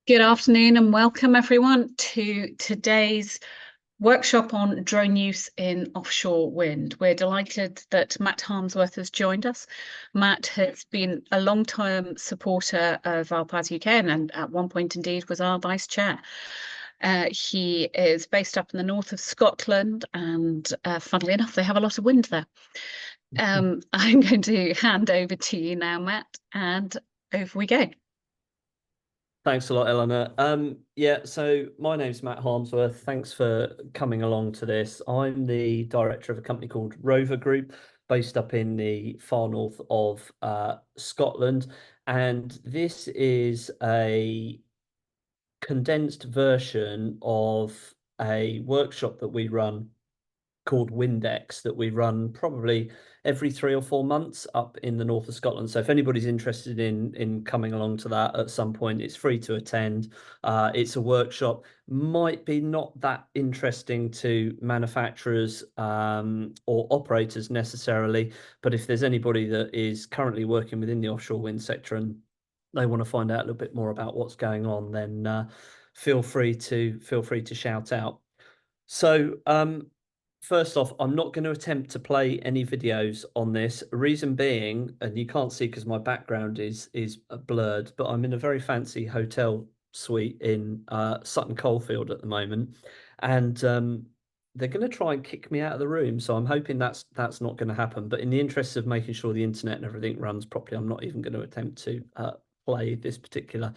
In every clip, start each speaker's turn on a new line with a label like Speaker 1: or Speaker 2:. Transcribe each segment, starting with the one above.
Speaker 1: Good afternoon and welcome everyone to today's workshop on drone use in offshore wind. We're delighted that Matt Harmsworth has joined us. Matt has been a long-term supporter of ARPAS-UK and at one point indeed was our vice chair. He is based up in the north of Scotland and funnily enough, they have a lot of wind there. I'm going to hand over to you now, Matt, and over we go.
Speaker 2: Thanks a lot, Eleanor. So my name's Matt Harmsworth. Thanks for coming along to this. I'm the director of a company called Rover Group, based up in the far north of Scotland. And this is a condensed version of a workshop that we run called Windex that we run probably every 3 or 4 months up in the north of Scotland. So if anybody's interested in coming along to that at some point, it's free to attend. It's a workshop, might be not that interesting to manufacturers or operators necessarily, but if there's anybody that is currently working within the offshore wind sector and they want to find out a little bit more about what's going on, then feel free to shout out. So first off, I'm not going to attempt to play any videos on this. Reason being, and you can't see because my background is blurred, but I'm in a very fancy hotel suite in Sutton Coldfield at the moment, and they're going to try and kick me out of the room. So I'm hoping that's not going to happen. But in the interest of making sure the internet and everything runs properly, I'm not even going to attempt to play this particular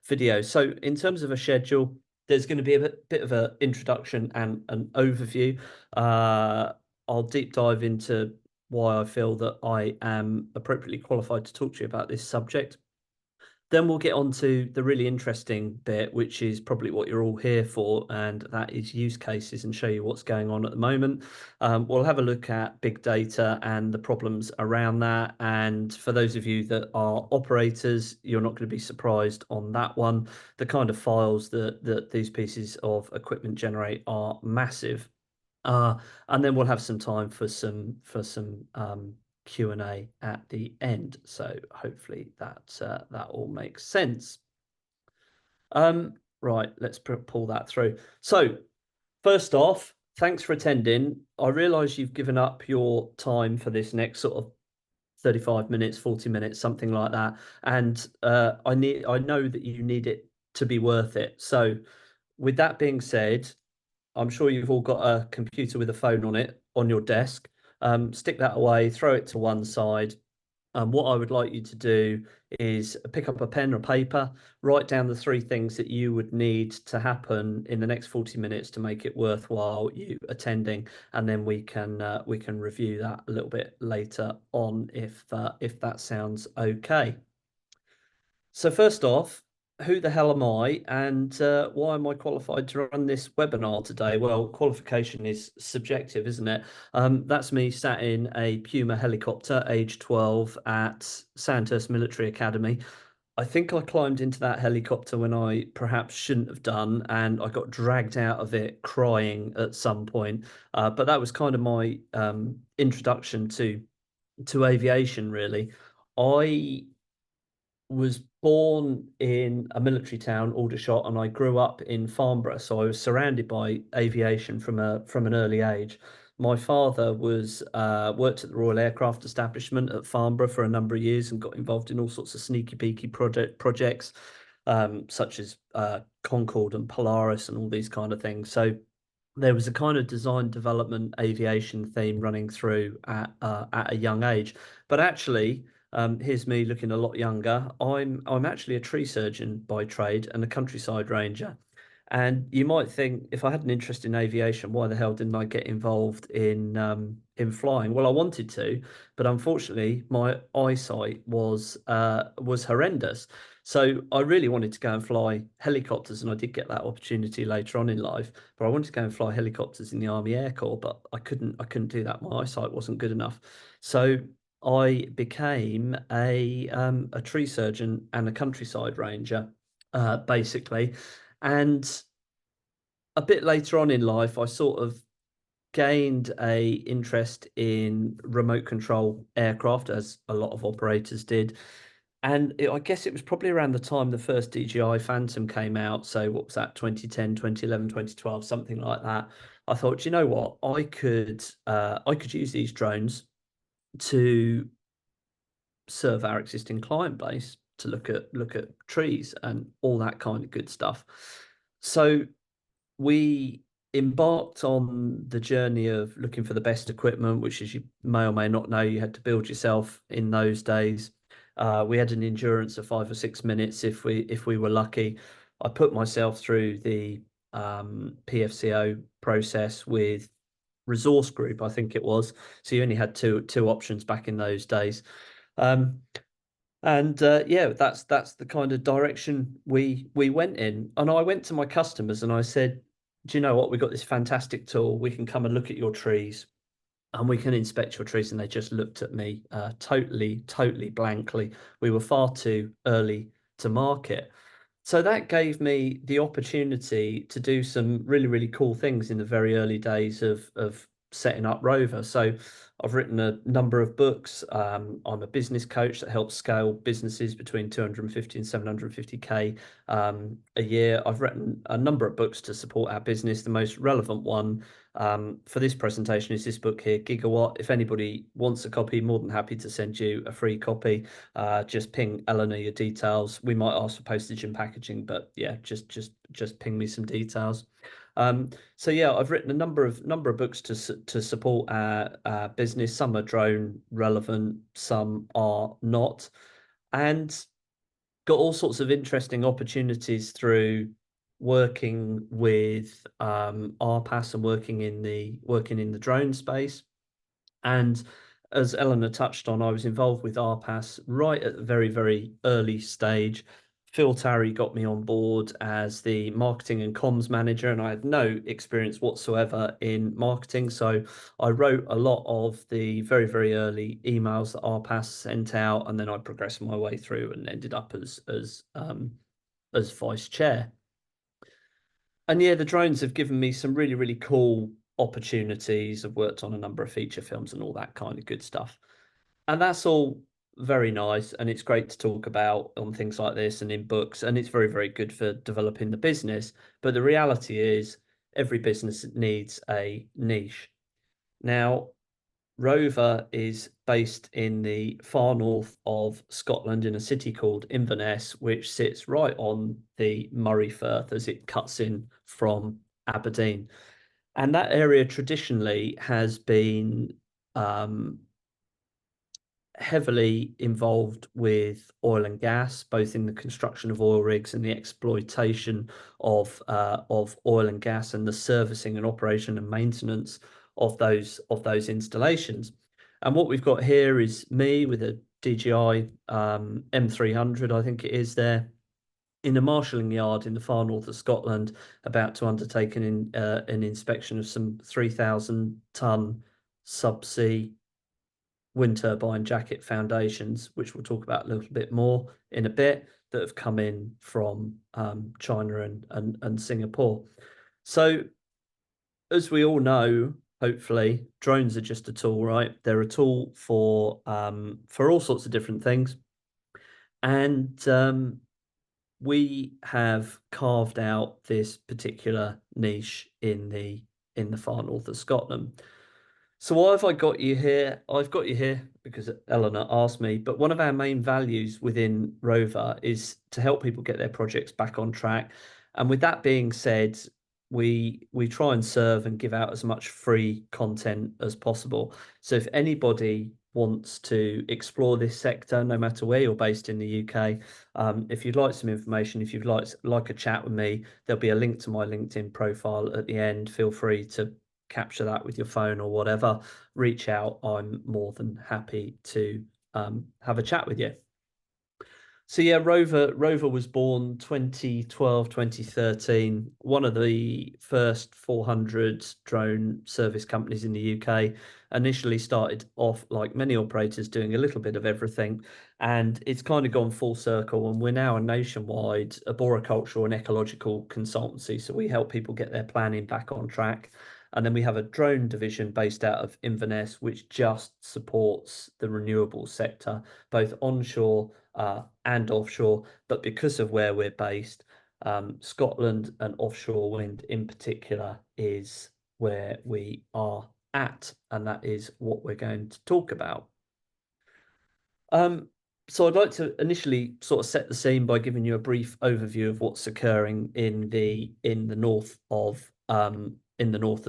Speaker 2: video. So in terms of a schedule, there's going to be a bit of an introduction and an overview. I'll deep dive into why I feel that I am appropriately qualified to talk to you about this subject. Then we'll get on to the really interesting bit, which is probably what you're all here for, and that is use cases and show you what's going on at the moment. We'll have a look at big data and the problems around that. And for those of you that are operators, you're not going to be surprised on that one. The kind of files that these pieces of equipment generate are massive. And then we'll have some time for some Q&A at the end. So hopefully that all makes sense. Right, let's pull that through. So first off, thanks for attending. I realise you've given up your time for this next sort of 35 minutes, 40 minutes, something like that. And I know that you need it to be worth it. So with that being said, I'm sure you've all got a computer with a phone on it on your desk. Stick that away, throw it to one side. What I would like you to do is pick up a pen or paper, write down the 3 things that you would need to happen in the next 40 minutes to make it worthwhile you attending, and then we can review that a little bit later on if that sounds okay. So first off, who the hell am I and why am I qualified to run this webinar today? Well, qualification is subjective, isn't it? That's me sat in a Puma helicopter, age 12, at Sandhurst Military Academy. I think I climbed into that helicopter when I perhaps shouldn't have done, and I got dragged out of it crying at some point. But that was kind of my introduction to aviation, really. I was born in a military town, Aldershot, and I grew up in Farnborough, so I was surrounded by aviation from an early age. My father was worked at the Royal Aircraft Establishment at Farnborough for a number of years and got involved in all sorts of sneaky peeky projects, such as Concorde and Polaris and all these kind of things. So there was a kind of design development aviation theme running through at a young age. But actually, here's me looking a lot younger. I'm actually a tree surgeon by trade and a countryside ranger. And you might think, if I had an interest in aviation, why the hell didn't I get involved in flying? Well, I wanted to, but unfortunately, my eyesight was horrendous. So I really wanted to go and fly helicopters, and I did get that opportunity later on in life. But I wanted to go and fly helicopters in the Army Air Corp, but I couldn't do that. My eyesight wasn't good enough. So I became a tree surgeon and a countryside ranger, basically. And a bit later on in life, I sort of gained a interest in remote control aircraft, as a lot of operators did. And I guess it was probably around the time the first DJI Phantom came out. So what was that, 2010, 2011, 2012, something like that. I thought, you know what, I could use these drones to serve our existing client base, to look at trees and all that kind of good stuff. So we embarked on the journey of looking for the best equipment, which, as you may or may not know, you had to build yourself in those days. We had an endurance of 5 or 6 minutes if we were lucky. I put myself through the PFCO process with Resource Group, I think it was. So you only had two options back in those days. Um, and yeah, that's the kind of direction we went in. And I went to my customers and I said, do you know what? We've got this fantastic tool. We can come and look at your trees and we can inspect your trees. And they just looked at me totally blankly. We were far too early to market. So that gave me the opportunity to do some really cool things in the very early days of setting up Rover. So I've written a number of books. I'm a business coach that helps scale businesses between 250 and 750K a year. I've written a number of books to support our business. The most relevant one for this presentation is this book here, Gigawatt. If anybody wants a copy, more than happy to send you a free copy. Just ping Eleanor your details. We might ask for postage and packaging, but yeah, just ping me some details. So yeah, I've written a number of books to support our business. Some are drone relevant, some are not, and got all sorts of interesting opportunities through working with ARPAS and working in the drone space. And as Eleanor touched on, I was involved with ARPAS right at the very early stage. Phil Tarry got me on board as the marketing and comms manager, and I had no experience whatsoever in marketing. So I wrote a lot of the very early emails that ARPAS sent out, and then I progressed my way through and ended up as vice chair. And yeah, the drones have given me some really cool opportunities. I've worked on a number of feature films and all that kind of good stuff. And that's all very nice. And it's great to talk about on things like this and in books. And it's very good for developing the business. But the reality is every business needs a niche. Now, Rover is based in the far north of Scotland in a city called Inverness, which sits right on the Murray Firth as it cuts in from Aberdeen. And that area traditionally has been heavily involved with oil and gas, both in the construction of oil rigs and the exploitation of oil and gas and the servicing and operation and maintenance of those installations. And what we've got here is me with a DJI M300, I think it is there, in a marshalling yard in the far north of Scotland, about to undertake an inspection of some 3,000-ton subsea wind turbine jacket foundations, which we'll talk about a little bit more in a bit, that have come in from China and Singapore. So as we all know, hopefully, drones are just a tool, right? They're a tool for all sorts of different things. And we have carved out this particular niche in the far north of Scotland. So why have I got you here? I've got you here because Eleanor asked me, but one of our main values within Rover is to help people get their projects back on track. And with that being said, we try and serve and give out as much free content as possible. So if anybody wants to explore this sector, no matter where you're based in the UK, if you'd like some information, if you'd like a chat with me, there'll be a link to my LinkedIn profile at the end. Feel free to capture that with your phone or whatever. Reach out. I'm more than happy to have a chat with you. So yeah, Rover was born 2012, 2013, one of the first 400 drone service companies in the UK. Initially started off, like many operators, doing a little bit of everything, and it's kind of gone full circle, and we're now a nationwide arboricultural and ecological consultancy. So we help people get their planning back on track. And then we have a drone division based out of Inverness, which just supports the renewable sector, both onshore and offshore. But because of where we're based, Scotland and offshore wind in particular is where we are at, and that is what we're going to talk about. So I'd like to initially sort of set the scene by giving you a brief overview of what's occurring in the north of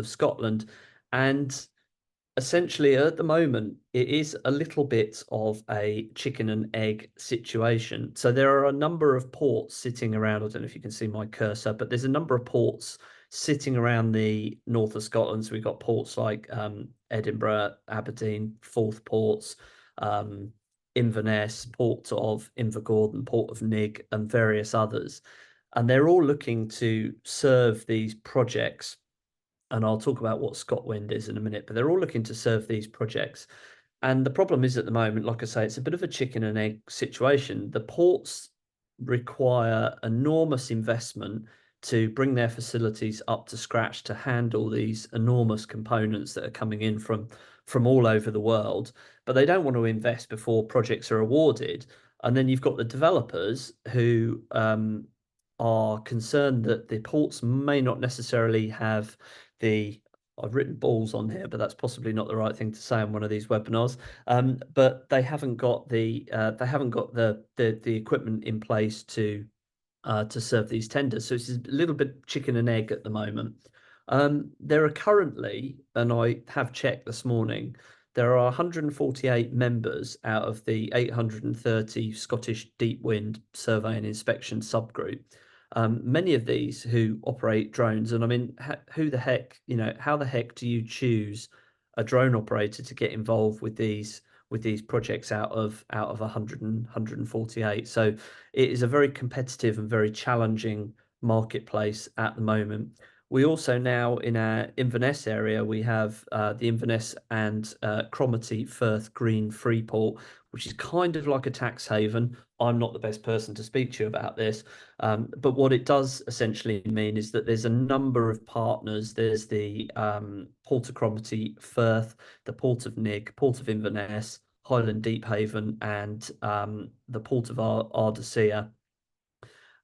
Speaker 2: Scotland. And essentially at the moment it is a little bit of a chicken and egg situation. So there are a number of ports sitting around. I don't know if you can see my cursor, but there's a number of ports sitting around the north of Scotland. So we've got ports like Edinburgh, Aberdeen, Forth ports, Inverness, Port of Invergordon, Port of Nig, and various others. And they're all looking to serve these projects. And I'll talk about what Scotwind is in a minute, but they're all looking to serve these projects. And the problem is at the moment, like I say, it's a bit of a chicken and egg situation. The ports require enormous investment to bring their facilities up to scratch to handle these enormous components that are coming in from all over the world, but they don't want to invest before projects are awarded. And then you've got the developers who are concerned that the ports may not necessarily have I've written balls on here, but that's possibly not the right thing to say on one of these webinars. But they haven't got the equipment in place to serve these tenders. So it's a little bit chicken and egg at the moment. There are currently, and I have checked this morning, there are 148 members out of the 830 Scottish Deep Wind Survey and Inspection subgroup. Many of these who operate drones, and I mean, who the heck, how the heck do you choose a drone operator to get involved with these projects out of 148? So it is a very competitive and very challenging marketplace at the moment. We also now in our Inverness area, we have the Inverness and Cromarty Firth Green Freeport, which is kind of like a tax haven. I'm not the best person to speak to you about this, but what it does essentially mean is that there's a number of partners. There's the Port of Cromarty Firth, the Port of Nig, Port of Inverness, Highland Deephaven, and the Port of Ardisia.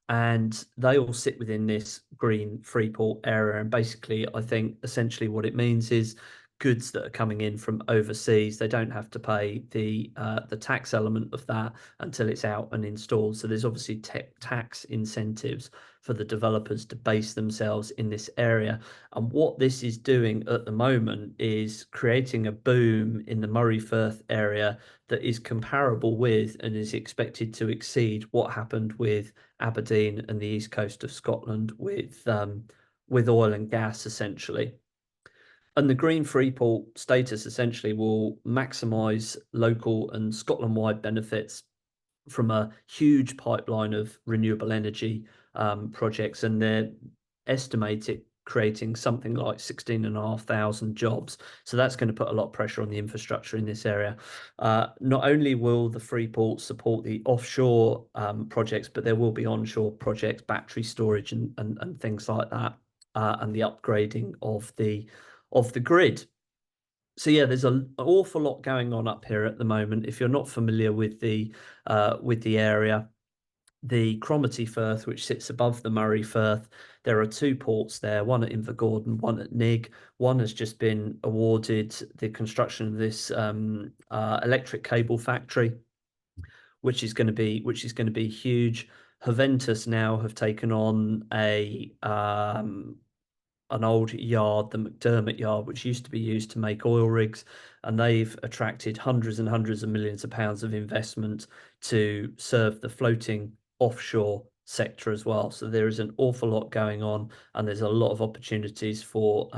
Speaker 2: And they all sit within this green Freeport area. And basically, I think essentially what it means is goods that are coming in from overseas, they don't have to pay the tax element of that until it's out and installed. So there's obviously tax incentives for the developers to base themselves in this area. And what this is doing at the moment is creating a boom in the Moray Firth area that is comparable with and is expected to exceed what happened with Aberdeen and the east coast of Scotland with oil and gas essentially. And the green Freeport status essentially will maximise local and Scotland-wide benefits from a huge pipeline of renewable energy projects, and they're estimated creating something like 16,500 jobs. So that's going to put a lot of pressure on the infrastructure in this area. Not only will the Freeport support the offshore projects, but there will be onshore projects, battery storage and things like that, and the upgrading of the grid. So yeah, there's an awful lot going on up here at the moment. If you're not familiar with the area, the Cromarty Firth, which sits above the Moray Firth, there are two ports there, one at Invergordon, one at Nig. One has just been awarded the construction of this electric cable factory, which is going to be huge. Haventus now have taken on an old yard, the McDermott yard, which used to be used to make oil rigs, and they've attracted hundreds and hundreds of millions of pounds of investment to serve the floating offshore sector as well. So there is an awful lot going on, and there's a lot of opportunities for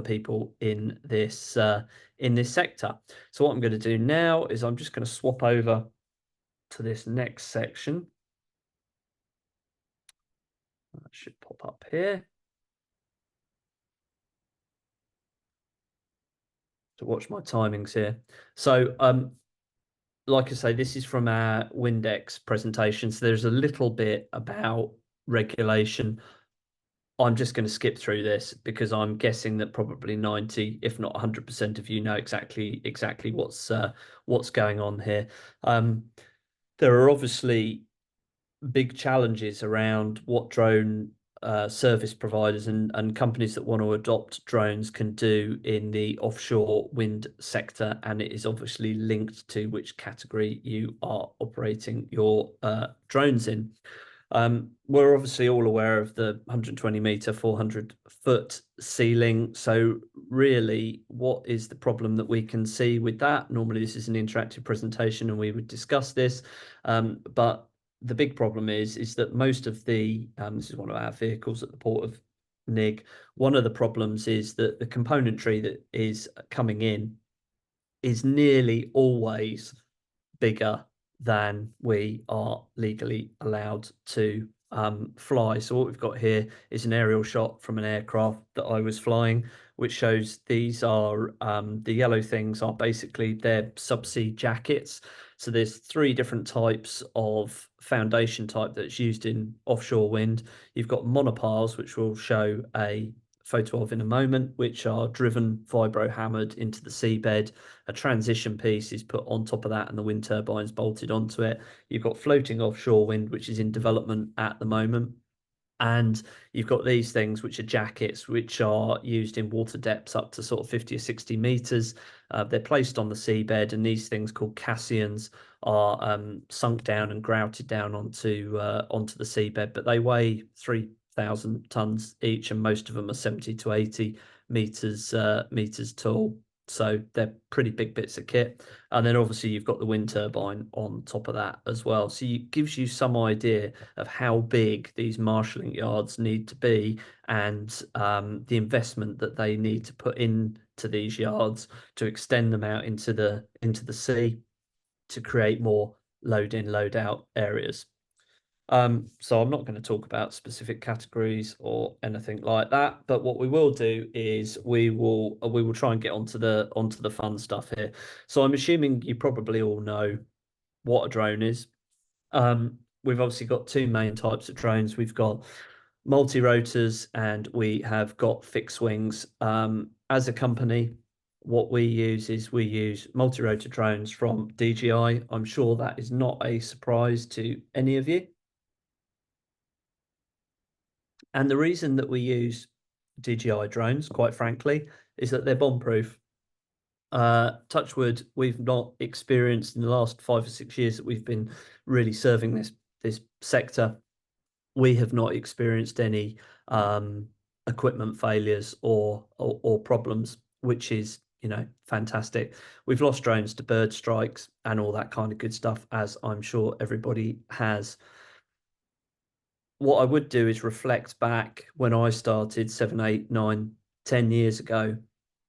Speaker 2: people in this sector. So what I'm going to do now is I'm just going to swap over to this next section. That should pop up here. To watch my timings here. So like I say, this is from our Windex presentation. So there's a little bit about regulation. I'm just going to skip through this because I'm guessing that probably 90, if not 100% of you know exactly what's going on here. there are obviously big challenges around what drone service providers and companies that want to adopt drones can do in the offshore wind sector, and it is obviously linked to which category you are operating your drones in. We're obviously all aware of the 120-meter, 400-foot ceiling. So really, what is the problem that we can see with that? Normally, this is an interactive presentation and we would discuss this, but the big problem is that most of the this is one of our vehicles at the port of Nig. One of the problems is that the componentry that is coming in is nearly always bigger than we are legally allowed to fly. So what we've got here is an aerial shot from an aircraft that I was flying, which shows these are the yellow things are basically their subsea jackets. So there's 3 different types of foundation type that's used in offshore wind. You've got monopiles, which we'll show a photo of in a moment, which are driven vibro hammered into the seabed. A transition piece is put on top of that and the wind turbines bolted onto it. You've got floating offshore wind, which is in development at the moment. And you've got these things, which are jackets, which are used in water depths up to sort of 50 or 60 meters. They're placed on the seabed, and these things called caissons are sunk down and grouted down onto the seabed, but they weigh 3,000 tons each, and most of them are 70 to 80 meters tall. So they're pretty big bits of kit. And then obviously you've got the wind turbine on top of that as well. So it gives you some idea of how big these marshalling yards need to be, and the investment that they need to put into these yards to extend them out into the sea to create more load in, load out areas. So I'm not going to talk about specific categories or anything like that, but what we will do is we will try and get onto the fun stuff here. So I'm assuming you probably all know what a drone is. We've obviously got 2 main types of drones. We've got multi-rotors and we have got fixed wings. As a company, what we use multi-rotor drones from DJI. I'm sure that is not a surprise to any of you. And the reason that we use DJI drones, quite frankly, is that they're bomb-proof. Touch wood, we've not experienced in the last 5 or 6 years that we've been really serving this sector. We have not experienced any equipment failures or problems, which is, you know, fantastic. We've lost drones to bird strikes and all that kind of good stuff, as I'm sure everybody has. What I would do is reflect back when I started 7, 8, 9, 10 years ago,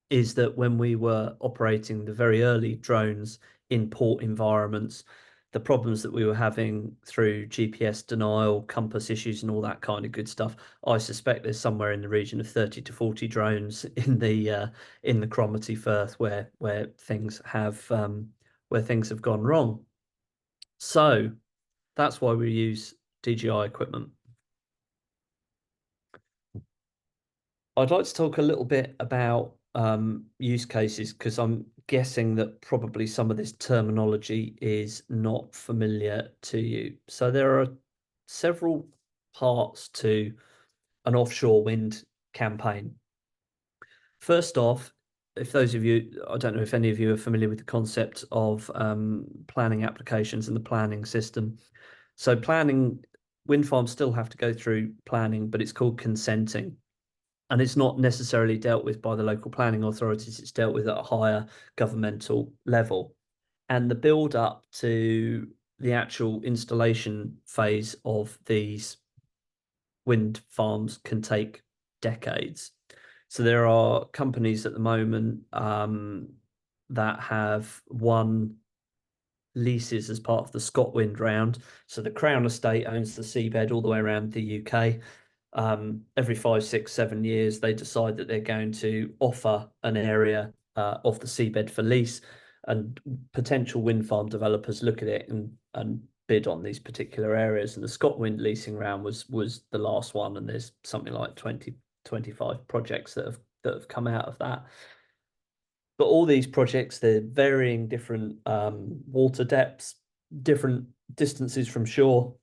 Speaker 2: is that when we were operating the very early drones in port environments, the problems that we were having through GPS denial, compass issues, and all that kind of good stuff, I suspect there's somewhere in the region of 30 to 40 drones in the Cromarty Firth where things have gone wrong. So that's why we use DJI equipment. I'd like to talk a little bit about use cases, because I'm guessing that probably some of this terminology is not familiar to you. So there are several parts to an offshore wind campaign. First off, if those of you, I don't know if any of you are familiar with the concept of planning applications and the planning system. So planning, wind farms still have to go through planning, but it's called consenting. And it's not necessarily dealt with by the local planning authorities, it's dealt with at a higher governmental level. And the build up to the actual installation phase of these wind farms can take decades. So there are companies at the moment that have won leases as part of the Scotwind round. So the Crown Estate owns the seabed all the way around the UK. Every 5, 6, 7 years, they decide that they're going to offer an area of the seabed for lease, and potential wind farm developers look at it and bid on these particular areas. And the Scotwind leasing round was the last one, and there's something like 20, 25 projects that have come out of that. But all these projects, they're varying different water depths. different distances from shore,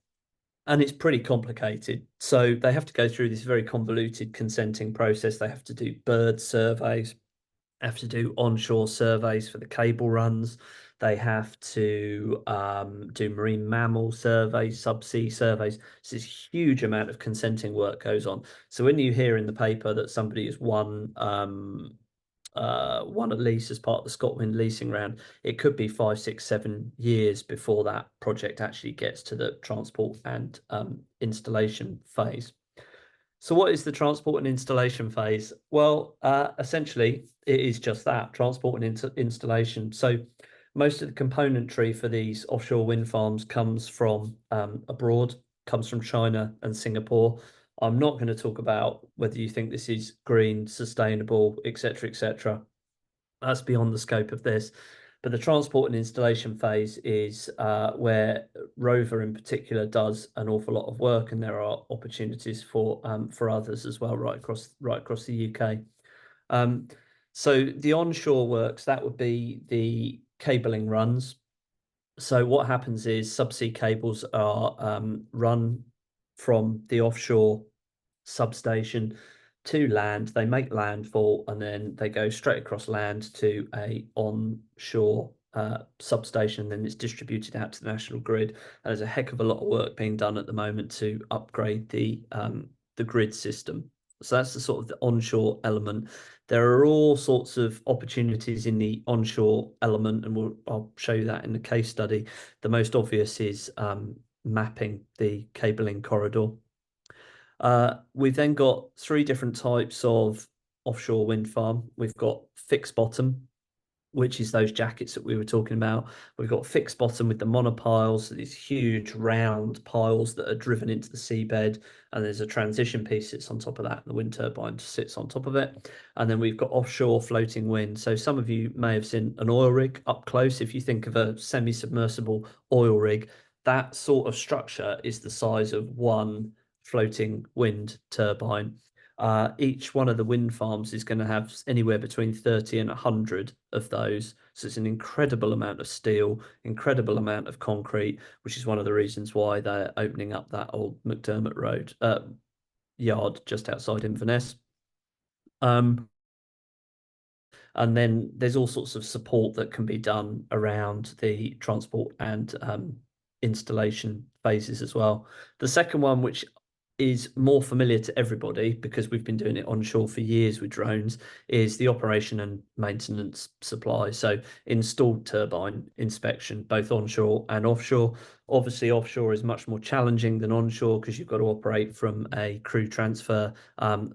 Speaker 2: and it's pretty complicated. So they have to go through this very convoluted consenting process. They have to do bird surveys, have to do onshore surveys for the cable runs. They have to do marine mammal surveys, subsea surveys. So this huge amount of consenting work goes on. So when you hear in the paper that somebody has won a lease as part of the Scotwind leasing round, it could be 5, 6, 7 years before that project actually gets to the transport and installation phase. So what is the transport and installation phase? Well, essentially, it is just that, transport and installation. So most of the componentry for these offshore wind farms comes from abroad, comes from China and Singapore. I'm not going to talk about whether you think this is green, sustainable, etc., etc. That's beyond the scope of this. But the transport and installation phase is where Rover in particular does an awful lot of work, and there are opportunities for others as well right across the UK. So the onshore works, that would be the cabling runs. So what happens is subsea cables are run from the offshore substation to land. They make landfall and then they go straight across land to a onshore substation. Then it's distributed out to the national grid. And there's a heck of a lot of work being done at the moment to upgrade the grid system. So that's the sort of the onshore element. There are all sorts of opportunities in the onshore element, and I'll show you that in the case study. The most obvious is mapping the cabling corridor. We've then got 3 different types of offshore wind farm. We've got fixed bottom, which is those jackets that we were talking about. We've got fixed bottom with the monopiles, so these huge round piles that are driven into the seabed, and there's a transition piece that sits on top of that, and the wind turbine sits on top of it. And then we've got offshore floating wind. So some of you may have seen an oil rig up close. If you think of a semi-submersible oil rig, that sort of structure is the size of one floating wind turbine. Each one of the wind farms is going to have anywhere between 30 and 100 of those. So it's an incredible amount of steel, incredible amount of concrete, which is one of the reasons why they're opening up that old McDermott Road yard just outside Inverness. And then there's all sorts of support that can be done around the transport and installation phases as well. The second one, which is more familiar to everybody because we've been doing it onshore for years with drones, is the operation and maintenance supply. So installed turbine inspection, both onshore and offshore. Obviously, offshore is much more challenging than onshore because you've got to operate from a crew transfer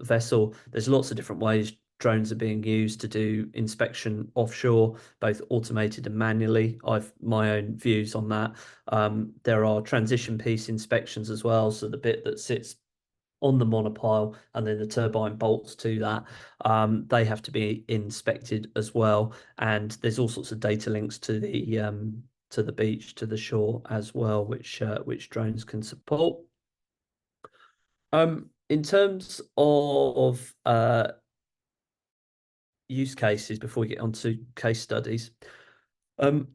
Speaker 2: vessel. There's lots of different ways drones are being used to do inspection offshore, both automated and manually. I've my own views on that. There are transition piece inspections as well. So the bit that sits on the monopile and then the turbine bolts to that, they have to be inspected as well. And there's all sorts of data links to the beach, to the shore as well, which drones can support. In terms of use cases, before we get onto case studies, I've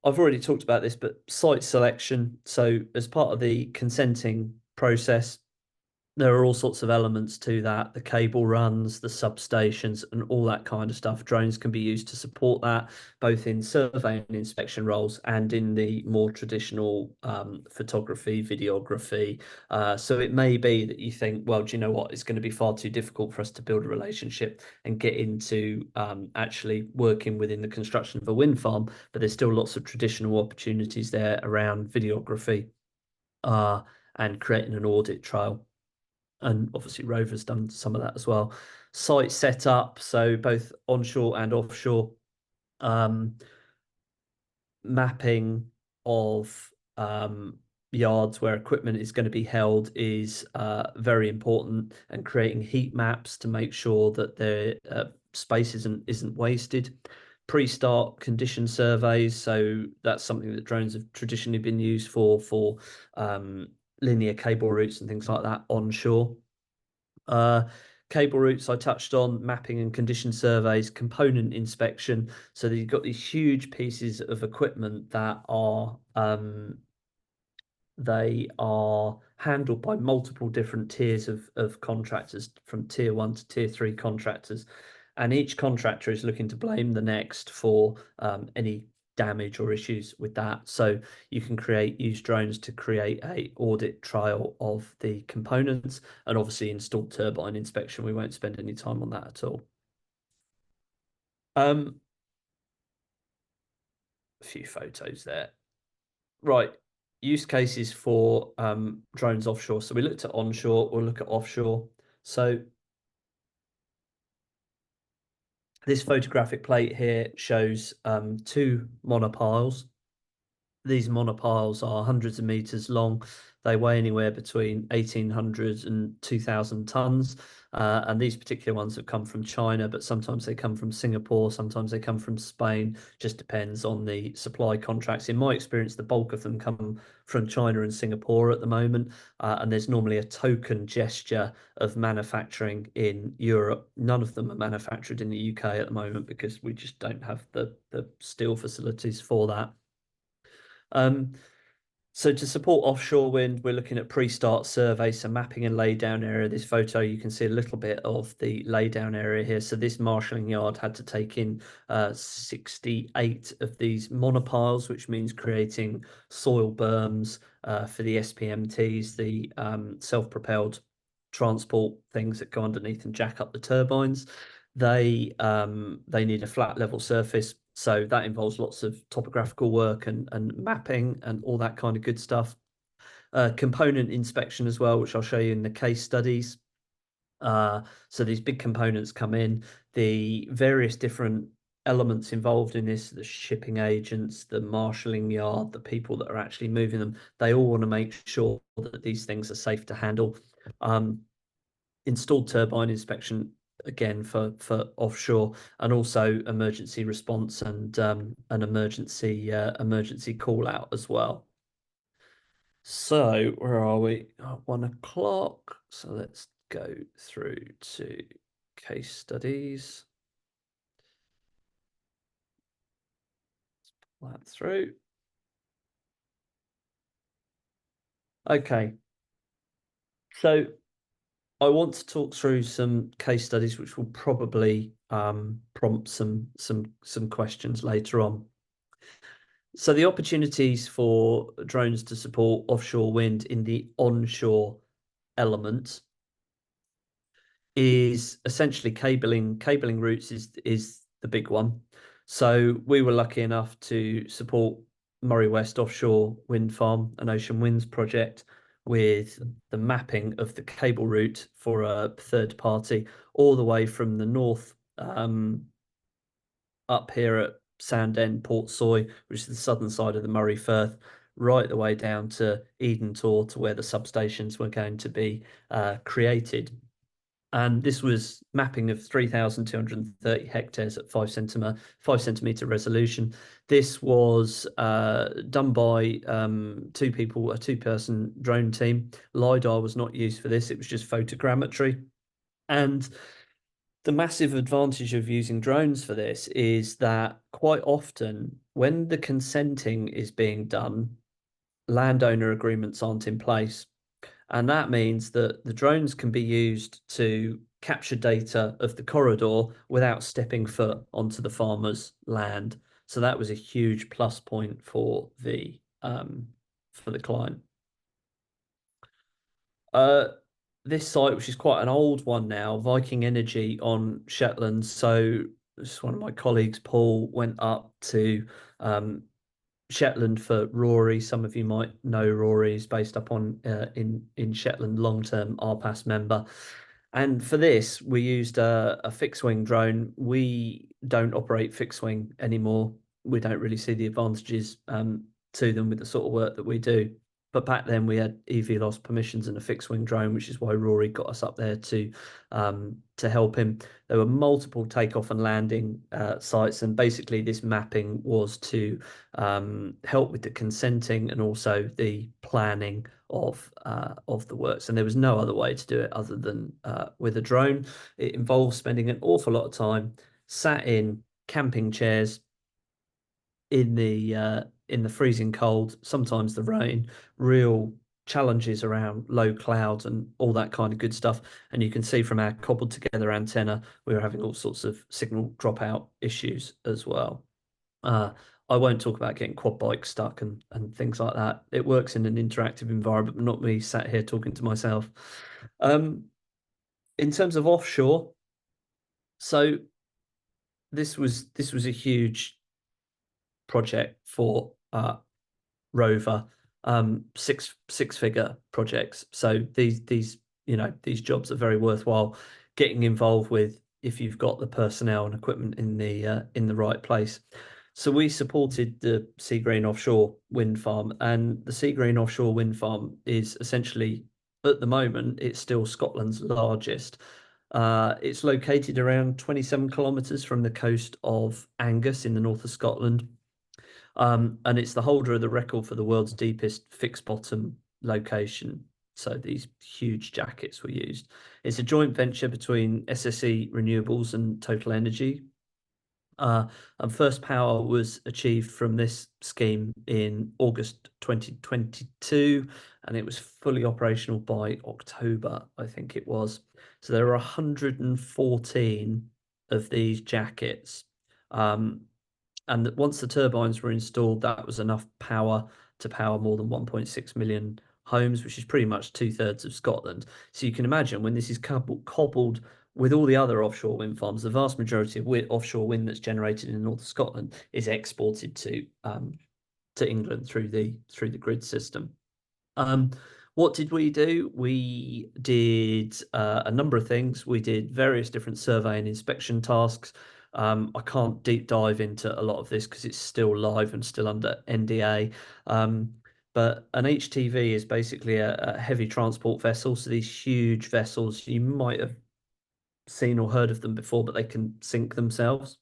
Speaker 2: already talked about this, but site selection. So as part of the consenting process, there are all sorts of elements to that, the cable runs, the substations, and all that kind of stuff. Drones can be used to support that, both in survey and inspection roles and in the more traditional photography, videography. So it may be that you think, well, do you know what? It's going to be far too difficult for us to build a relationship and get into actually working within the construction of a wind farm, but there's still lots of traditional opportunities there around videography and creating an audit trail. And obviously Rover's done some of that as well. Site setup, so both onshore and offshore. Mapping of yards where equipment is going to be held is very important, and creating heat maps to make sure that the space isn't wasted. Pre-start condition surveys, so that's something that drones have traditionally been used for linear cable routes and things like that onshore. Cable routes I touched on, mapping and condition surveys, component inspection. So you've got these huge pieces of equipment that are they are handled by multiple different tiers of contractors, from tier 1 to tier 3 contractors, and each contractor is looking to blame the next for any damage or issues with that. So you can use drones to create a audit trail of the components, and obviously installed turbine inspection. We won't spend any time on that at all. A few photos there. Right. Use cases for drones offshore. So we looked at onshore, we'll look at offshore. So this photographic plate here shows 2 monopiles. These monopiles are hundreds of meters long. They weigh anywhere between 1,800 and 2,000 tons. And these particular ones have come from China, but sometimes they come from Singapore, sometimes they come from Spain, just depends on the supply contracts. In my experience, the bulk of them come from China and Singapore at the moment. And there's normally a token gesture of manufacturing in Europe. None of them are manufactured in the UK at the moment because we just don't have the steel facilities for that. So to support offshore wind, we're looking at pre-start survey, so mapping and laydown area. This photo, you can see a little bit of the laydown area here. So this marshalling yard had to take in 68 of these monopiles, which means creating soil berms for the SPMTs, the self-propelled transport things that go underneath and jack up the turbines. They need a flat level surface. So that involves lots of topographical work and mapping and all that kind of good stuff. Component inspection as well, which I'll show you in the case studies. So these big components come in, the various different elements involved in this, the shipping agents, the marshalling yard, the people that are actually moving them, they all want to make sure that these things are safe to handle. Installed turbine inspection, again for offshore, and also emergency response and an emergency call out as well. So where are we? 1 o'clock. So let's go through to case studies. Pull that through. Okay. So I want to talk through some case studies which will probably prompt some questions later on. So the opportunities for drones to support offshore wind in the onshore element is essentially cabling routes is the big one. So we were lucky enough to support Moray West Offshore Wind Farm, an Ocean Winds project, with the mapping of the cable route for a third party all the way from the north up here at Sandend, Portsoy, which is the southern side of the Moray Firth, right the way down to Edentor, to where the substations were going to be created. And this was mapping of 3,230 hectares at 5 centimeter resolution. This was done by 2 people, a 2-person drone team. LiDAR was not used for this, it was just photogrammetry. And the massive advantage of using drones for this is that quite often when the consenting is being done, landowner agreements aren't in place. And that means that the drones can be used to capture data of the corridor without stepping foot onto the farmer's land. So that was a huge plus point for the client. This site, which is quite an old one now, Viking Energy on Shetland. So this is one of my colleagues, Paul, went up to Shetland for Rory. Some of you might know Rory is based up on in Shetland, long-term RPAS member. And for this, we used a fixed-wing drone. We don't operate fixed-wing anymore. We don't really see the advantages to them with the sort of work that we do. But back then we had EV-LOS permissions and a fixed-wing drone, which is why Rory got us up there to help him. There were multiple takeoff and landing sites, and basically this mapping was to help with the consenting and also the planning of the works. And there was no other way to do it other than with a drone. It involves spending an awful lot of time sat in camping chairs in the freezing cold, sometimes the rain, real challenges around low clouds and all that kind of good stuff. And you can see from our cobbled together antenna, we were having all sorts of signal dropout issues as well. I won't talk about getting quad bikes stuck and things like that. It works in an interactive environment, but not me sat here talking to myself. In terms of offshore, so this was a huge project for Rover, six-figure projects. So these jobs are very worthwhile getting involved with if you've got the personnel and equipment in the right place. So we supported the Seagreen offshore wind farm, and the Seagreen offshore wind farm is essentially, at the moment, it's still Scotland's largest. It's located around 27 kilometres from the coast of Angus in the north of Scotland. And it's the holder of the record for the world's deepest fixed bottom location. So these huge jackets were used. It's a joint venture between SSE Renewables and Total Energy. And first power was achieved from this scheme in August 2022, and it was fully operational by October, I think it was. So there are 114 of these jackets. And once the turbines were installed, that was enough power to power more than 1.6 million homes, which is pretty much 2/3 of Scotland. So you can imagine when this is cobbled with all the other offshore wind farms, the vast majority of offshore wind that's generated in the north of Scotland is exported to England through the grid system. What did we do? We did a number of things. We did various different survey and inspection tasks. I can't deep dive into a lot of this because it's still live and still under NDA. But an HTV is basically a heavy transport vessel. So these huge vessels, you might have seen or heard of them before, but they can sink themselves.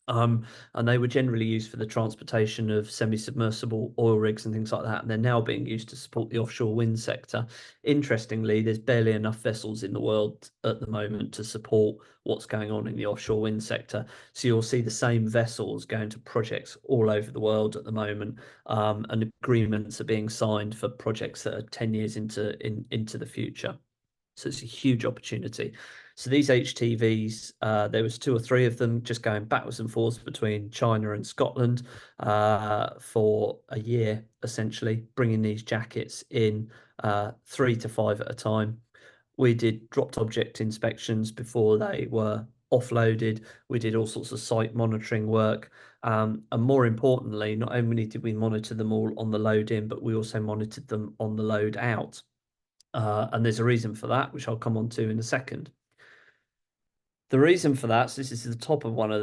Speaker 2: And they were generally used for the transportation of semi-submersible oil rigs and things like that. And they're now being used to support the offshore wind sector. Interestingly, there's barely enough vessels in the world at the moment to support what's going on in the offshore wind sector. So you'll see the same vessels going to projects all over the world at the moment. And agreements are being signed for projects that are 10 years into the future. So it's a huge opportunity. So these HTVs, there was 2 or 3 of them just going backwards and forwards between China and Scotland for a year, essentially, bringing these jackets in 3 to 5 at a time. We did dropped object inspections before they were offloaded. We did all sorts of site monitoring work. And more importantly, not only did we monitor them all on the load in, but we also monitored them on the load out. And there's a reason for that, which I'll come on to in a second. The reason for that, so this is the top of one of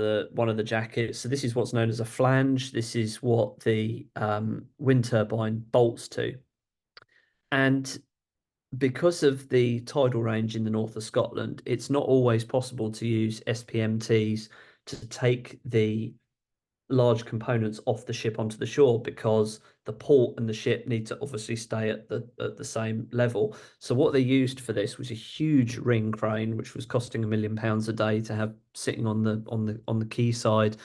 Speaker 2: the jackets. So this is what's known as a flange. This is what the wind turbine bolts to. And because of the tidal range in the north of Scotland, it's not always possible to use SPMTs to take the large components off the ship onto the shore, because the port and the ship need to obviously stay at the same level. So what they used for this was a huge ring crane, which was costing £1 million a day to have sitting on the quayside,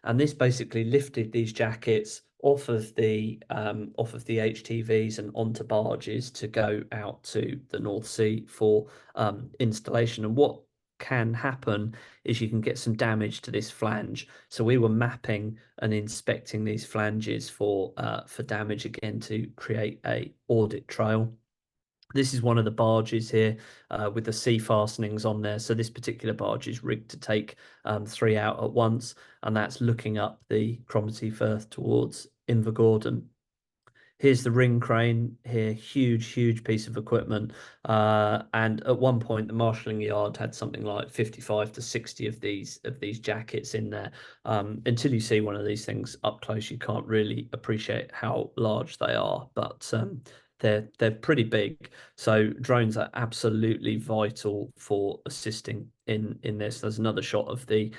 Speaker 2: and this basically lifted these jackets off of the HTVs and onto barges to go out to the North Sea for installation. And what can happen is you can get some damage to this flange. So we were mapping and inspecting these flanges for damage, again, to create a audit trail. This is one of the barges here with the sea fastenings on there. So this particular barge is rigged to take 3 out at once, and that's looking up the Cromarty Firth towards Invergordon. Here's the ring crane here, huge piece of equipment. And at one point, the marshalling yard had something like 55 to 60 of these jackets in there. Until you see one of these things up close, you can't really appreciate how large they are, but they're pretty big. So drones are absolutely vital for assisting in this. There's another shot of the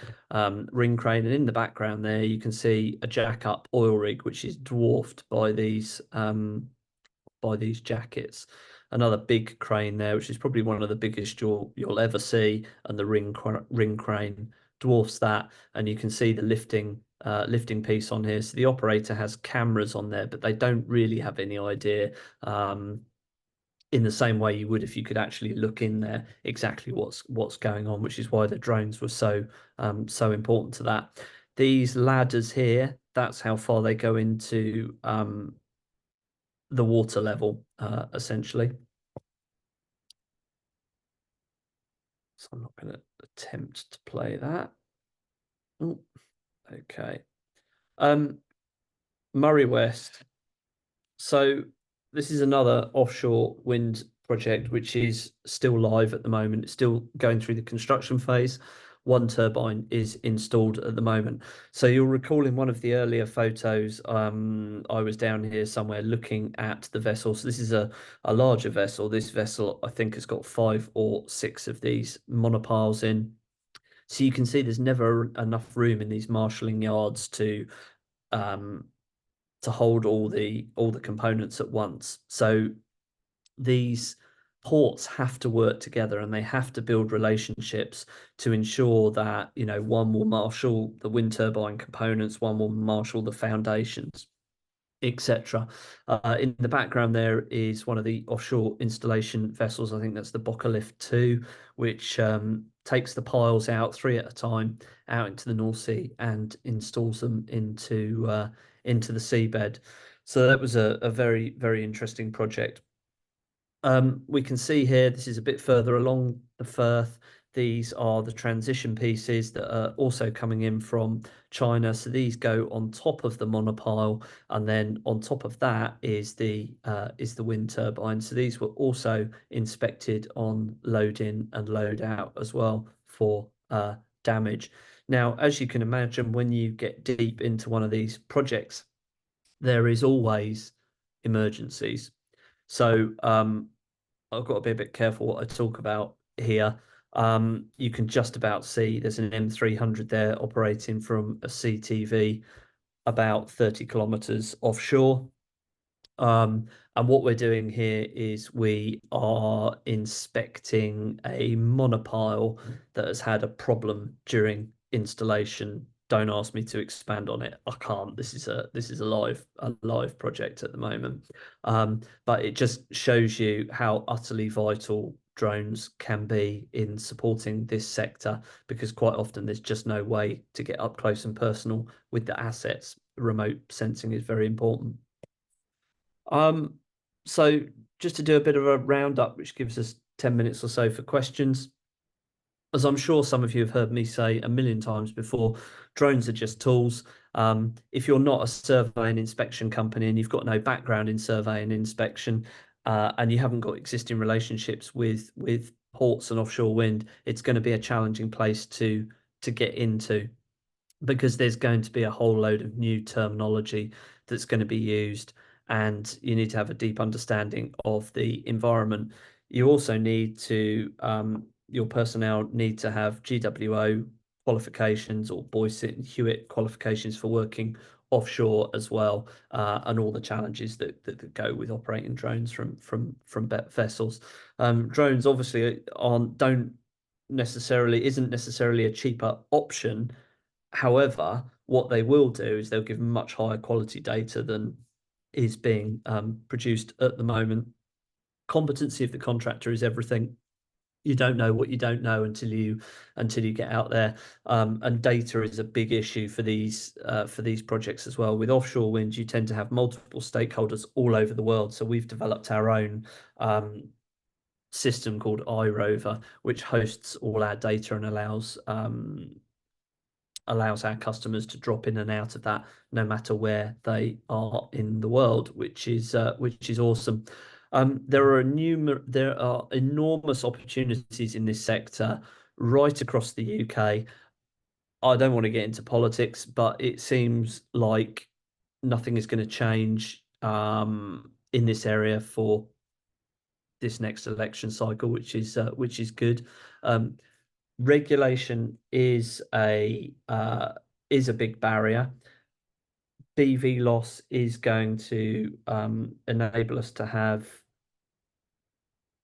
Speaker 2: ring crane, and in the background there you can see a jack up oil rig which is dwarfed by these jackets. Another big crane there, which is probably one of the biggest you'll ever see, and the ring crane dwarfs that. And you can see the lifting piece on here. So the operator has cameras on there, but they don't really have any idea in the same way you would if you could actually look in there exactly what's going on, which is why the drones were so important to that. These ladders here, that's how far they go into the water level, essentially. So I'm not going to attempt to play that. Oh, okay. Murray West. So this is another offshore wind project which is still live at the moment. It's still going through the construction phase. One turbine is installed at the moment. So you'll recall in one of the earlier photos, I was down here somewhere looking at the vessel. So this is a larger vessel. This vessel, I think, has got 5 or 6 of these monopiles in. So you can see there's never enough room in these marshalling yards to hold all the components at once. So these ports have to work together, and they have to build relationships to ensure that, you know, one will marshal the wind turbine components, one will marshal the foundations, etc. In the background there is one of the offshore installation vessels. I think that's the Lift 2, which takes the piles out 3 at a time out into the North Sea and installs them into the seabed. So that was a very interesting project. We can see here, this is a bit further along the Firth. These are the transition pieces that are also coming in from China. So these go on top of the monopile, and then on top of that is the wind turbine. So these were also inspected on load in and load out as well for damage. Now, as you can imagine, when you get deep into one of these projects, there is always emergencies. So I've got to be a bit careful what I talk about here. You can just about see there's an M300 there operating from a CTV about 30 kilometers offshore. And what we're doing here is we are inspecting a monopile that has had a problem during installation. Don't ask me to expand on it. I can't. This is a live project at the moment. But it just shows you how utterly vital drones can be in supporting this sector, because quite often there's just no way to get up close and personal with the assets. Remote sensing is very important. So just to do a bit of a roundup, which gives us 10 minutes or so for questions. As I'm sure some of you have heard me say a million times before, drones are just tools. If you're not a survey and inspection company and you've got no background in survey and inspection, and you haven't got existing relationships with ports and offshore wind, it's going to be a challenging place to get into, because there's going to be a whole load of new terminology that's going to be used, and you need to have a deep understanding of the environment. You also need to, your personnel need to have GWO qualifications or Boyce and Hewitt qualifications for working offshore as well, and all the challenges that go with operating drones from vessels. Drones obviously isn't necessarily a cheaper option. However, what they will do is they'll give much higher quality data than is being produced at the moment. Competency of the contractor is everything. You don't know what you don't know until you get out there, and data is a big issue for these projects as well. With offshore wind, you tend to have multiple stakeholders all over the world. So we've developed our own system called iRover, which hosts all our data and allows allows our customers to drop in and out of that no matter where they are in the world, which is awesome. There are enormous opportunities in this sector right across the UK. I don't want to get into politics, but it seems like nothing is going to change in this area for this next election cycle, which is good. Regulation is a big barrier. BV loss is going to enable us to have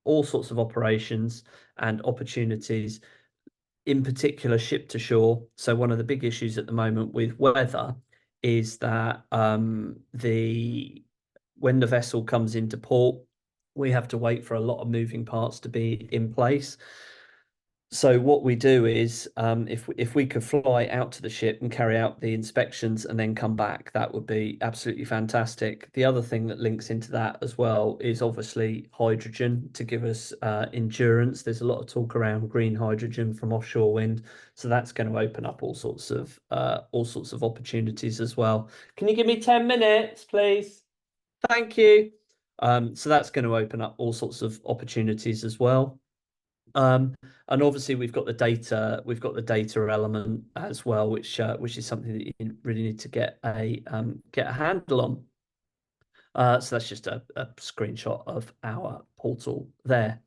Speaker 2: all sorts of operations and opportunities, in particular ship to shore. So one of the big issues at the moment with weather is that when the vessel comes into port, we have to wait for a lot of moving parts to be in place. So what we do is, if we could fly out to the ship and carry out the inspections and then come back, that would be absolutely fantastic. The other thing that links into that as well is obviously hydrogen to give us endurance. There's a lot of talk around green hydrogen from offshore wind, so that's going to open up all sorts of opportunities as well. Can you give me 10 minutes, please? Thank you. So that's going to open up all sorts of opportunities as well. And obviously we've got the data element as well, which is something that you really need to get a handle on. So that's just a screenshot of our portal there.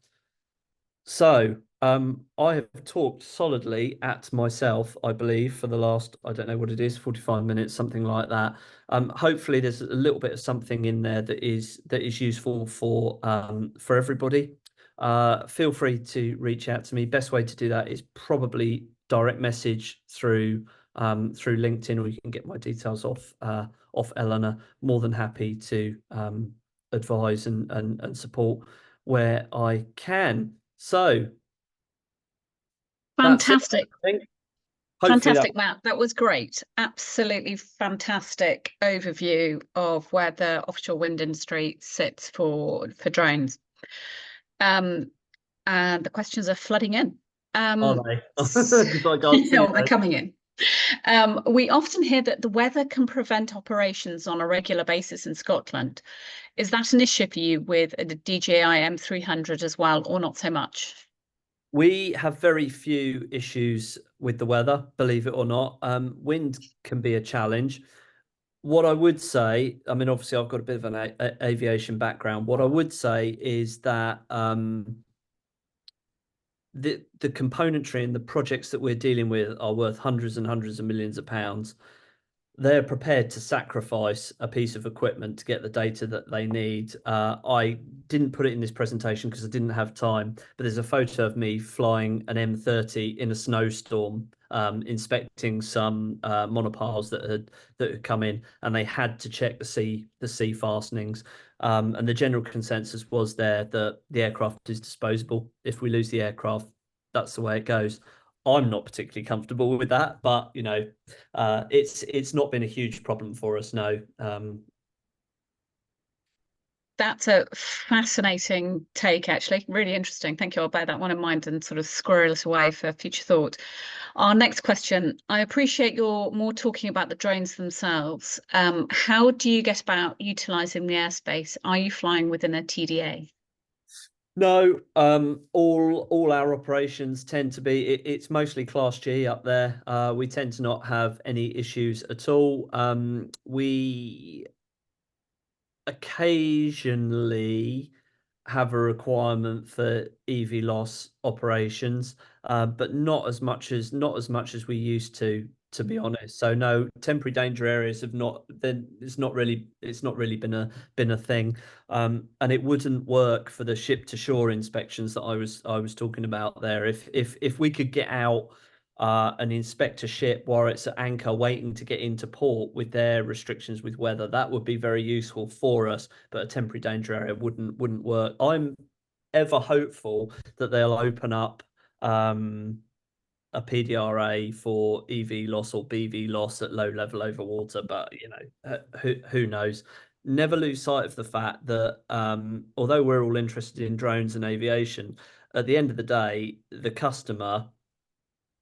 Speaker 2: So I have talked solidly at myself, I believe, for the last, I don't know what it is, 45 minutes, something like that. Hopefully there's a little bit of something in there that is useful for everybody. Feel free to reach out to me. Best way to do that is probably direct message through LinkedIn, or you can get my details off Eleanor. More than happy to advise and support where I can. So
Speaker 1: Fantastic. Fantastic,
Speaker 2: that...
Speaker 1: Matt. That was great. Absolutely fantastic overview of where the offshore wind industry sits for drones. And the questions are flooding in.
Speaker 2: Are they? No,
Speaker 1: they're coming in. We often hear that the weather can prevent operations on a regular basis in Scotland. Is that an issue for you with the DJI M300 as well, or not so much?
Speaker 2: We have very few issues with the weather, believe it or not. Wind can be a challenge. What I would say, I mean, obviously I've got a bit of an aviation background. What I would say is that the componentry and the projects that we're dealing with are worth hundreds and hundreds of millions of pounds. They're prepared to sacrifice a piece of equipment to get the data that they need. I didn't put it in this presentation because I didn't have time, but there's a photo of me flying an M30 in a snowstorm, inspecting some monopiles that had come in, and they had to check the sea fastenings. And the general consensus was there that the aircraft is disposable. If we lose the aircraft, that's the way it goes. I'm not particularly comfortable with that, but you know, it's not been a huge problem for us. No.
Speaker 1: That's a fascinating take, actually. Really interesting. Thank you. I'll bear that one in mind and sort of squirrel it away for future thought. Our next question. I appreciate you're more talking about the drones themselves. How do you get about utilising the airspace? Are you flying within a TDA?
Speaker 2: No, all our operations tend to be, it's mostly Class G up there. We tend to not have any issues at all. We occasionally have a requirement for EV loss operations, but not as much as we used to be honest. So no, temporary danger areas have not then it's not really been a thing. And it wouldn't work for the ship to shore inspections that I was talking about there. If we could get out and inspect a ship while it's at anchor waiting to get into port with their restrictions with weather, that would be very useful for us, but a temporary danger area wouldn't work. I'm ever hopeful that they'll open up a PDRA for EV loss or BV loss at low level over water, but you know, who knows. Never lose sight of the fact that although we're all interested in drones and aviation, at the end of the day, the customer,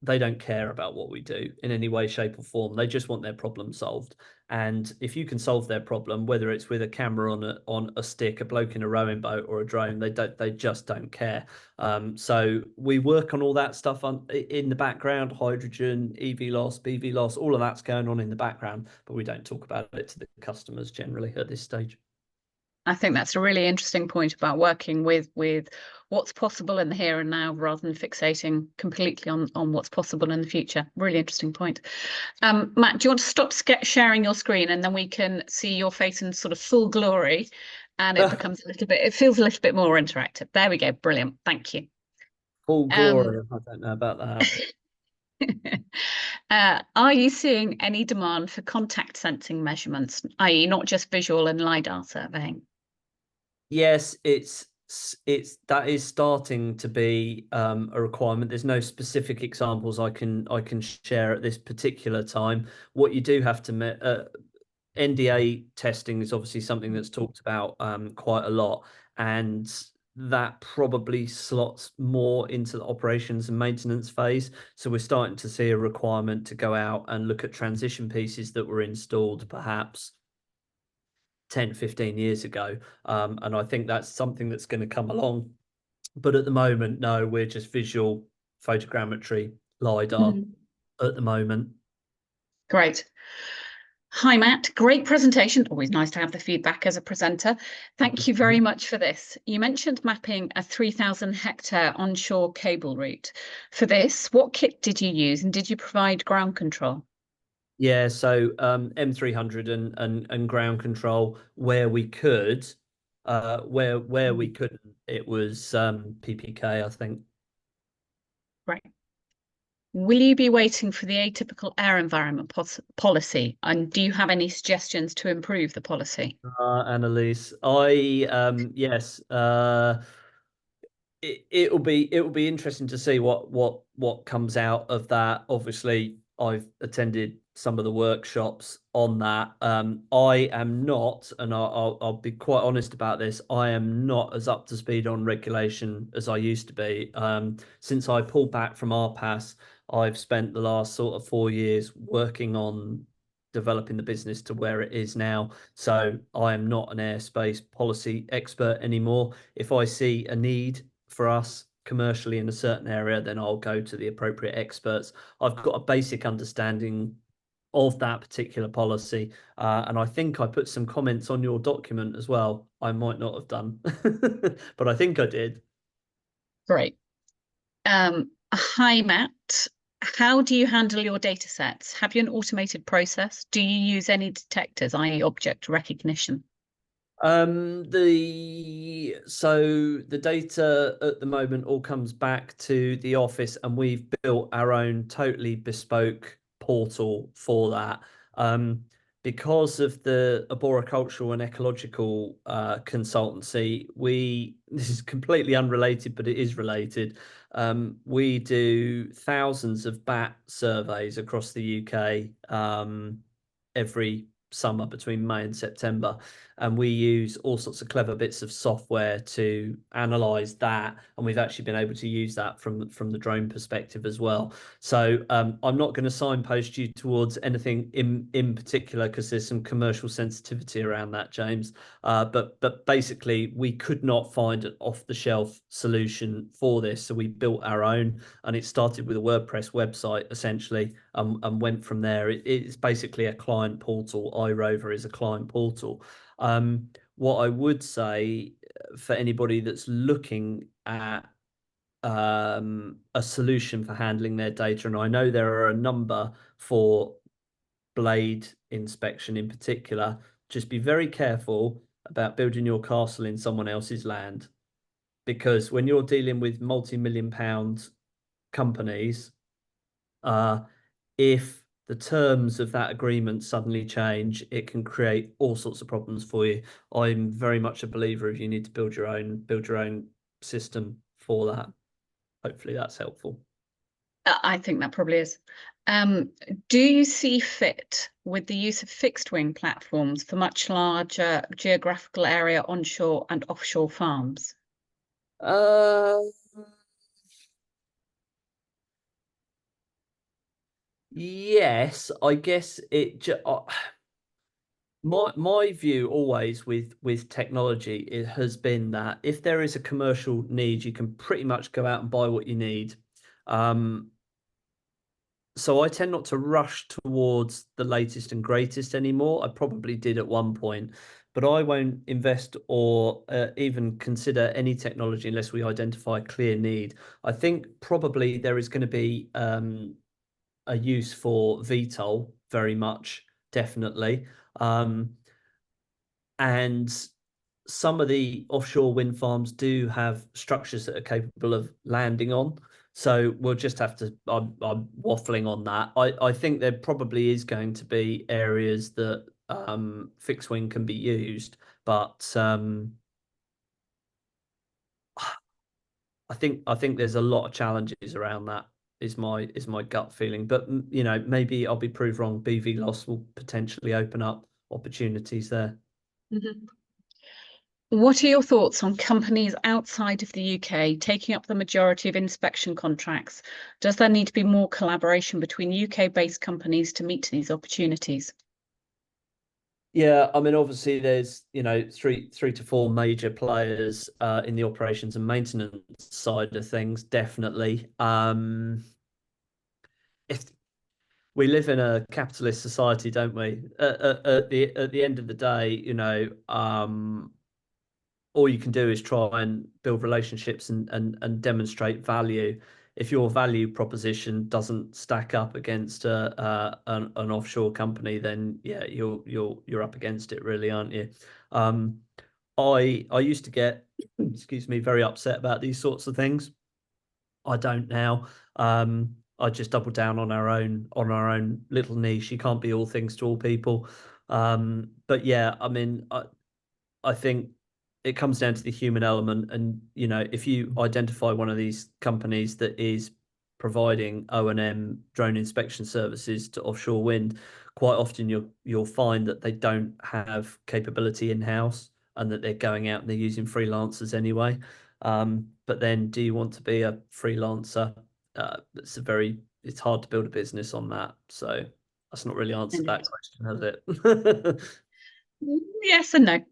Speaker 2: they don't care about what we do in any way, shape, or form. They just want their problem solved. And if you can solve their problem, whether it's with a camera on a stick, a bloke in a rowing boat, or a drone, they just don't care. So we work on all that stuff in the background: hydrogen, EV loss, BV loss, all of that's going on in the background, but we don't talk about it to the customers generally at this stage.
Speaker 1: I think that's a really interesting point about working with what's possible in the here and now rather than fixating completely on what's possible in the future. Really interesting point. Matt, do you want to stop sharing your screen, and then we can see your face in sort of full glory, and it becomes it feels a little bit more interactive. There we go. Brilliant. Thank you.
Speaker 2: Full glory. I don't know about
Speaker 1: that. Are you seeing any demand for contact sensing measurements, i.e. not just visual and LiDAR surveying?
Speaker 2: Yes, that is starting to be a requirement. There's no specific examples I can share at this particular time. What you do have to NDA testing is obviously something that's talked about quite a lot, and that probably slots more into the operations and maintenance phase. So we're starting to see a requirement to go out and look at transition pieces that were installed perhaps 10, 15 years ago. And I think that's something that's going to come along. But at the moment, no, we're just visual photogrammetry, LiDAR at the moment.
Speaker 1: Great. Hi, Matt. Great presentation. Always nice to have the feedback as a presenter. Thank you very much for this. You mentioned mapping a 3,000 hectare onshore cable route. For this, what kit did you use, and did you provide ground control?
Speaker 2: Yeah, so M300 and ground control where we could. Where we couldn't, it was PPK, I think.
Speaker 1: Right. Will you be waiting for the atypical air environment policy, and do you have any suggestions to improve the policy?
Speaker 2: Annalise, yes. It'll be interesting to see what comes out of that. Obviously, I've attended some of the workshops on that. I am not, and I'll be quite honest about this, I am not as up to speed on regulation as I used to be. Since I pulled back from ARPAS, I've spent the last sort of 4 years working on developing the business to where it is now. So I am not an airspace policy expert anymore. If I see a need for us commercially in a certain area, then I'll go to the appropriate experts. I've got a basic understanding of that particular policy, and I think I put some comments on your document as well. I might not have done, but I think I did.
Speaker 1: Great. Hi, Matt. How do you handle your data sets? Have you an automated process? Do you use any detectors, i.e. object recognition?
Speaker 2: The data at the moment all comes back to the office, and we've built our own totally bespoke portal for that. Because of the arboricultural and ecological consultancy, this is completely unrelated, but it is related. We do thousands of bat surveys across the UK every summer between May and September, and we use all sorts of clever bits of software to analyze that, and we've actually been able to use that from the drone perspective as well. So I'm not going to signpost you towards anything in particular because there's some commercial sensitivity around that, James, but basically we could not find an off-the-shelf solution for this, so we built our own, and it started with a WordPress website essentially, and went from there. It's basically a client portal. iRover is a client portal. What I would say for anybody that's looking at a solution for handling their data, and I know there are a number for blade inspection in particular, just be very careful about building your castle in someone else's land, because when you're dealing with multi-million-pound companies, if the terms of that agreement suddenly change, it can create all sorts of problems for you. I'm very much a believer if you need to build your own system for that. Hopefully that's helpful.
Speaker 1: I think that probably is. Do you see fit with the use of fixed wing platforms for much larger geographical area onshore and offshore farms?
Speaker 2: Yes, I guess my view always with technology, it has been that if there is a commercial need, you can pretty much go out and buy what you need. So I tend not to rush towards the latest and greatest anymore. I probably did at one point, but I won't invest or even consider any technology unless we identify a clear need. I think probably there is going to be a use for VTOL very much, definitely. And some of the offshore wind farms do have structures that are capable of landing on. So we'll just have to, I'm waffling on that. I think there probably is going to be areas that fixed wing can be used, but I think there's a lot of challenges around that is my gut feeling. But maybe I'll be proved wrong. BV loss will potentially open up opportunities there.
Speaker 1: Mhm. What are your thoughts on companies outside of the UK taking up the majority of inspection contracts? Does there need to be more collaboration between UK-based companies to meet these opportunities?
Speaker 2: Yeah, I mean, obviously, there's three to four major players in the operations and maintenance side of things. Definitely, if we live in a capitalist society, don't we? At the end of the day, all you can do is try and build relationships and demonstrate value. If your value proposition doesn't stack up against an offshore company, then yeah, you're up against it, really, aren't you? I used to get, excuse me, very upset about these sorts of things. I don't now. I just double down on our own little niche. You can't be all things to all people. But yeah, I mean, I think it comes down to the human element. And, if you identify one of these companies that is providing O&M drone inspection services to offshore wind, quite often you'll find that they don't have capability in-house and that they're going out and they're using freelancers anyway. But then do you want to be a freelancer? It's hard to build a business on that. So that's not really answered that question, has it?
Speaker 1: Yes and no.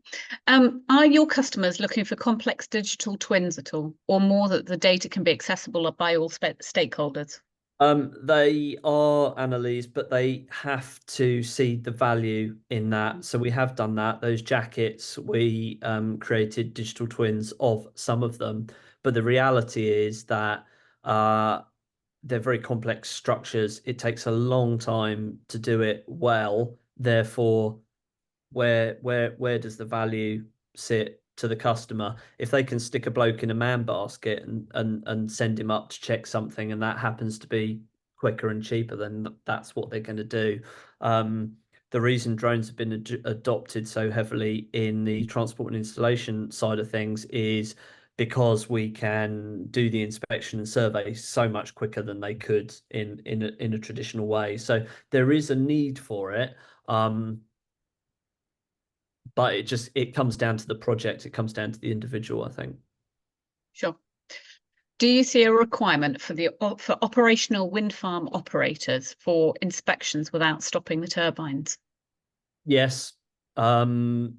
Speaker 1: Are your customers looking for complex digital twins at all, or more that the data can be accessible by all stakeholders?
Speaker 2: They are Annalise, but they have to see the value in that. So we have done that. Those jackets, we created digital twins of some of them, but the reality is that they're very complex structures. It takes a long time to do it well. Therefore, where does the value sit to the customer? If they can stick a bloke in a man basket and send him up to check something, and that happens to be quicker and cheaper, then that's what they're going to do. The reason drones have been adopted so heavily in the transport and installation side of things is because we can do the inspection and survey so much quicker than they could in a traditional way. So there is a need for it. But it comes down to the project. It comes down to the individual, I think.
Speaker 1: Sure. Do you see a requirement for operational wind farm operators for inspections without stopping the turbines?
Speaker 2: Yes. I mean,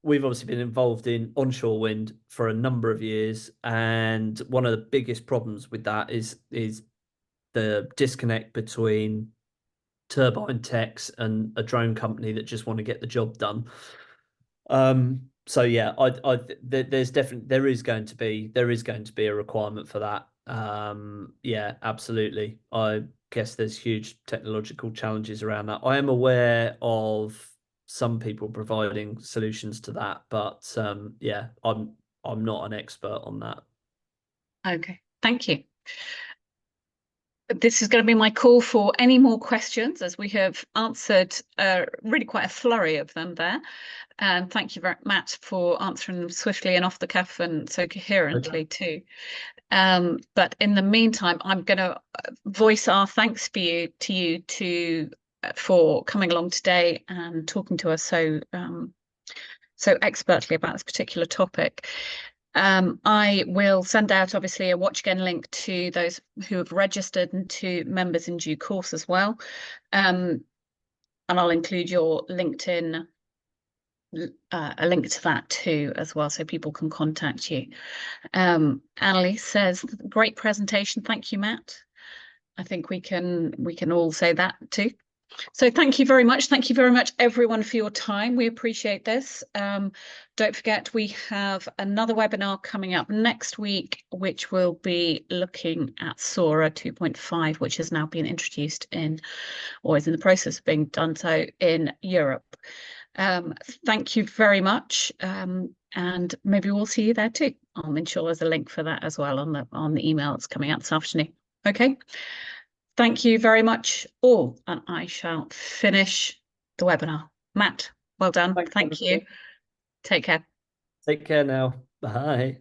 Speaker 2: we've obviously been involved in onshore wind for a number of years, and one of the biggest problems with that is the disconnect between turbine techs and a drone company that just want to get the job done. So yeah, there is going to be a requirement for that. Yeah, absolutely. I guess there's huge technological challenges around that. I am aware of some people providing solutions to that, but yeah, I'm not an expert on that.
Speaker 1: Okay, thank you. This is going to be my call for any more questions, as we have answered really quite a flurry of them there. And thank you, Matt, for answering them swiftly and off the cuff and so coherently too. But in the meantime, I'm going to voice our thanks to you for coming along today and talking to us so expertly about this particular topic. I will send out obviously a watch again link to those who have registered and to members in due course as well. And I'll include your LinkedIn, a link to that too as well, so people can contact you. Annalise says, great presentation. Thank you, Matt. I think we can all say that too. So thank you very much. Thank you very much, everyone, for your time. We appreciate this. Don't forget, we have another webinar coming up next week, which will be looking at SOAR 2.5, which has now been introduced in, or is in the process of being done so in Europe. Thank you very much. And maybe we'll see you there too. I'll ensure there's a link for that as well on the email that's coming out this afternoon. Okay. Thank you very much all, and I shall finish the webinar. Matt, well done. Thank you. Take care.
Speaker 2: Take care now. Bye.